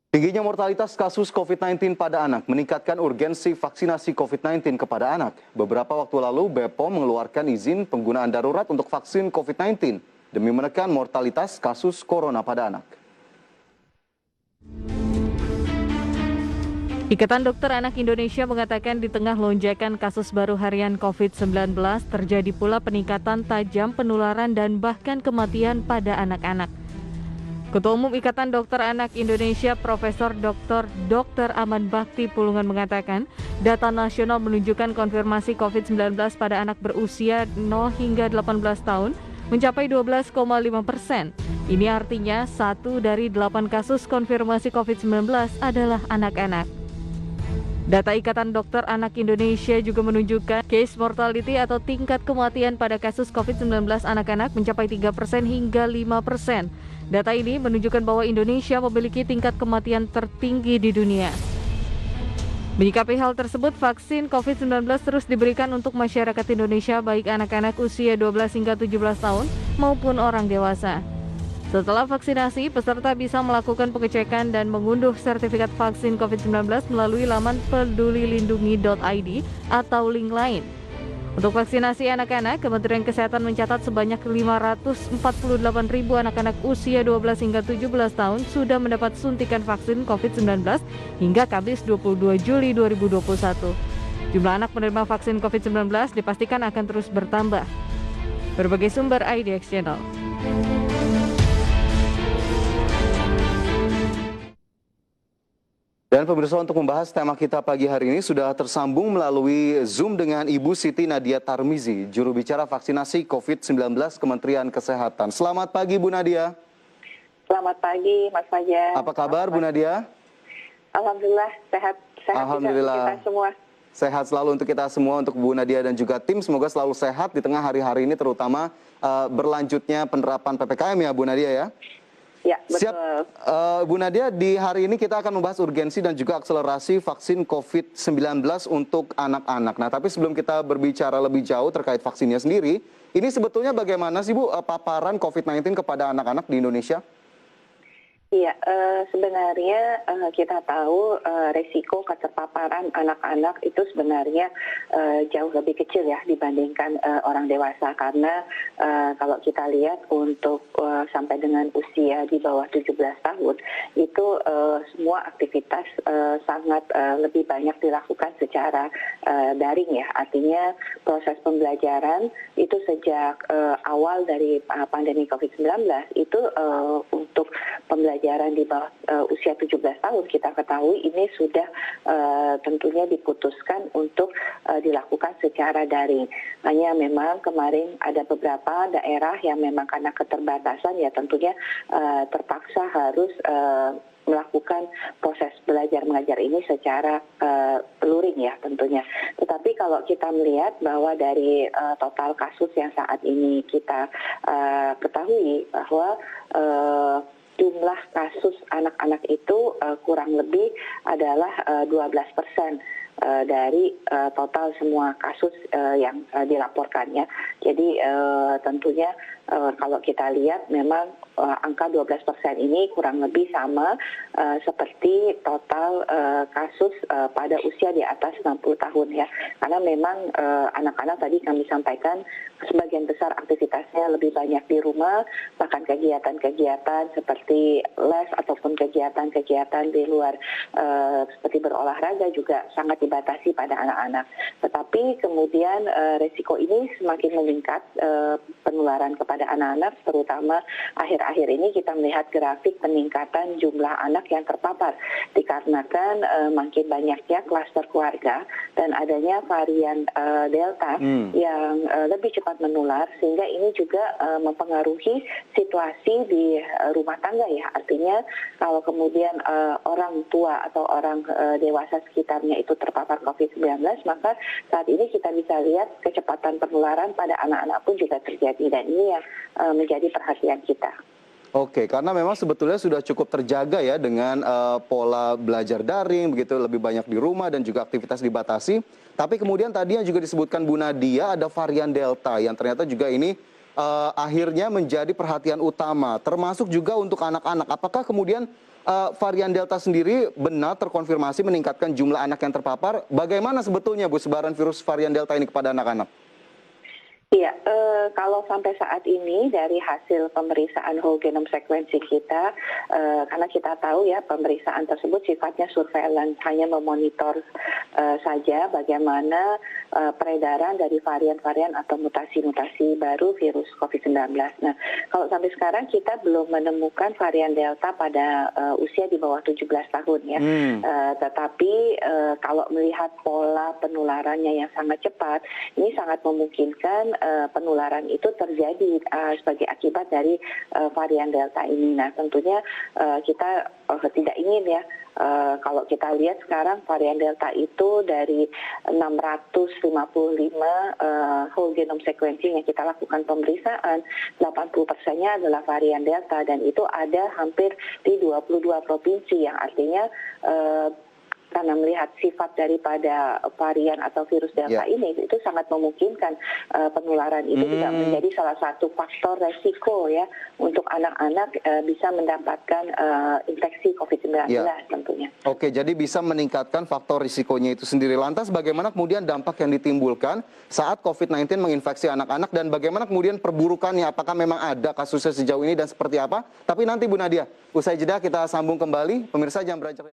Tingginya mortalitas kasus COVID-19 pada anak meningkatkan urgensi vaksinasi COVID-19 kepada anak. Beberapa waktu lalu, BPOM mengeluarkan izin penggunaan darurat untuk vaksin COVID-19 demi menekan mortalitas kasus corona pada anak. Ikatan Dokter Anak Indonesia mengatakan di tengah lonjakan kasus baru harian COVID-19 terjadi pula peningkatan tajam penularan dan bahkan kematian pada anak-anak. Ketua Umum Ikatan Dokter Anak Indonesia Profesor Dr. Aman Bakti Pulungan mengatakan data nasional menunjukkan konfirmasi COVID-19 pada anak berusia 0 hingga 18 tahun mencapai 12,5%. Ini artinya 1 dari 8 kasus konfirmasi COVID-19 adalah anak-anak. Data Ikatan Dokter Anak Indonesia juga menunjukkan case mortality atau tingkat kematian pada kasus COVID-19 anak-anak mencapai 3% hingga 5%. Data ini menunjukkan bahwa Indonesia memiliki tingkat kematian tertinggi di dunia. Menyikapi hal tersebut, vaksin COVID-19 terus diberikan untuk masyarakat Indonesia baik anak-anak usia 12 hingga 17 tahun maupun orang dewasa. Setelah vaksinasi, peserta bisa melakukan pengecekan dan mengunduh sertifikat vaksin COVID-19 melalui laman pedulilindungi.id atau link lain. Untuk vaksinasi anak-anak, Kementerian Kesehatan mencatat sebanyak 548.000 anak-anak usia 12 hingga 17 tahun sudah mendapat suntikan vaksin COVID-19 hingga Kamis 22 Juli 2021. Jumlah anak penerima vaksin COVID-19 dipastikan akan terus bertambah. Berbagai sumber IDX Channel. Dan pemirsa, untuk membahas tema kita pagi hari ini sudah tersambung melalui Zoom dengan Ibu Siti Nadia Tarmizi, juru bicara vaksinasi COVID-19 Kementerian Kesehatan. Selamat pagi Bu Nadia. Selamat pagi Mas Fajar. Apa kabar Bu Nadia? Alhamdulillah sehat Alhamdulillah. kita semua. Sehat selalu untuk kita semua, untuk Bu Nadia dan juga tim. Semoga selalu sehat di tengah hari-hari ini, terutama berlanjutnya penerapan PPKM ya Bu Nadia ya. Ya, betul. Siap, Bu Nadia, di hari ini kita akan membahas urgensi dan juga akselerasi vaksin COVID-19 untuk anak-anak. Nah, tapi sebelum kita berbicara lebih jauh terkait vaksinnya sendiri, ini sebetulnya bagaimana sih Bu paparan COVID-19 kepada anak-anak di Indonesia? Iya, sebenarnya kita tahu resiko keterpaparan anak-anak itu sebenarnya jauh lebih kecil ya dibandingkan orang dewasa, karena kalau kita lihat untuk sampai dengan usia di bawah 17 tahun itu semua aktivitas sangat lebih banyak dilakukan secara daring ya. Artinya proses pembelajaran itu sejak awal dari pandemi COVID-19 itu untuk pembelajaran di bawah usia 17 tahun kita ketahui ini sudah tentunya diputuskan untuk dilakukan secara daring. Hanya memang kemarin ada beberapa daerah yang memang karena keterbatasan ya tentunya terpaksa harus melakukan proses belajar mengajar ini secara luring ya tentunya. Tetapi kalau kita melihat bahwa dari total kasus yang saat ini kita ketahui bahwa jumlah kasus anak-anak itu kurang lebih adalah 12% dari total semua kasus yang dilaporkannya. Jadi tentunya kalau kita lihat memang angka 12% ini kurang lebih sama seperti total kasus pada usia di atas 60 tahun ya. Karena memang anak-anak tadi kami sampaikan sebagian besar aktivitasnya lebih banyak di rumah, bahkan kegiatan-kegiatan seperti les ataupun kegiatan-kegiatan di luar seperti berolahraga juga sangat dibatasi pada anak-anak. Tetapi kemudian resiko ini semakin meningkat penularan kepada anak-anak, terutama akhir-akhir ini kita melihat grafik peningkatan jumlah anak yang terpapar dikarenakan makin banyaknya klaster keluarga dan adanya varian Delta yang lebih cepat menular, sehingga ini juga mempengaruhi situasi di rumah tangga ya. Artinya kalau kemudian orang tua atau orang dewasa sekitarnya itu terpapar COVID-19, maka saat ini kita bisa lihat kecepatan penularan pada anak-anak pun juga terjadi, dan ini yang menjadi perhatian kita. Oke, karena memang sebetulnya sudah cukup terjaga ya dengan pola belajar daring, begitu lebih banyak di rumah dan juga aktivitas dibatasi. Tapi kemudian tadi yang juga disebutkan Bu Nadia ada varian Delta yang ternyata juga ini akhirnya menjadi perhatian utama, termasuk juga untuk anak-anak. Apakah kemudian varian Delta sendiri benar terkonfirmasi meningkatkan jumlah anak yang terpapar. Bagaimana sebetulnya Bu sebaran virus varian Delta ini kepada anak-anak? Iya, kalau sampai saat ini dari hasil pemeriksaan whole genome sequencing kita, karena kita tahu ya pemeriksaan tersebut sifatnya surveillance, hanya memonitor saja bagaimana peredaran dari varian-varian atau mutasi-mutasi baru virus COVID-19. Nah, kalau sampai sekarang kita belum menemukan varian Delta pada usia di bawah 17 tahun ya. Tetapi kalau melihat pola penularannya yang sangat cepat, ini sangat memungkinkan penularan itu terjadi sebagai akibat dari varian Delta ini. Nah, tentunya kita tidak ingin ya kalau kita lihat sekarang varian Delta itu dari 655 whole genome sequencing yang kita lakukan pemeriksaan, 80%-nya adalah varian Delta dan itu ada hampir di 22 provinsi yang artinya karena melihat sifat daripada varian atau virus Delta ini, itu sangat memungkinkan penularan itu juga menjadi salah satu faktor resiko ya untuk anak-anak bisa mendapatkan infeksi COVID-19 tentunya. Oke, jadi bisa meningkatkan faktor risikonya itu sendiri. Lantas bagaimana kemudian dampak yang ditimbulkan saat COVID-19 menginfeksi anak-anak dan bagaimana kemudian perburukannya? Apakah memang ada kasusnya sejauh ini dan seperti apa? Tapi nanti Bu Nadia, usai jeda kita sambung kembali. Pemirsa jangan beranjak.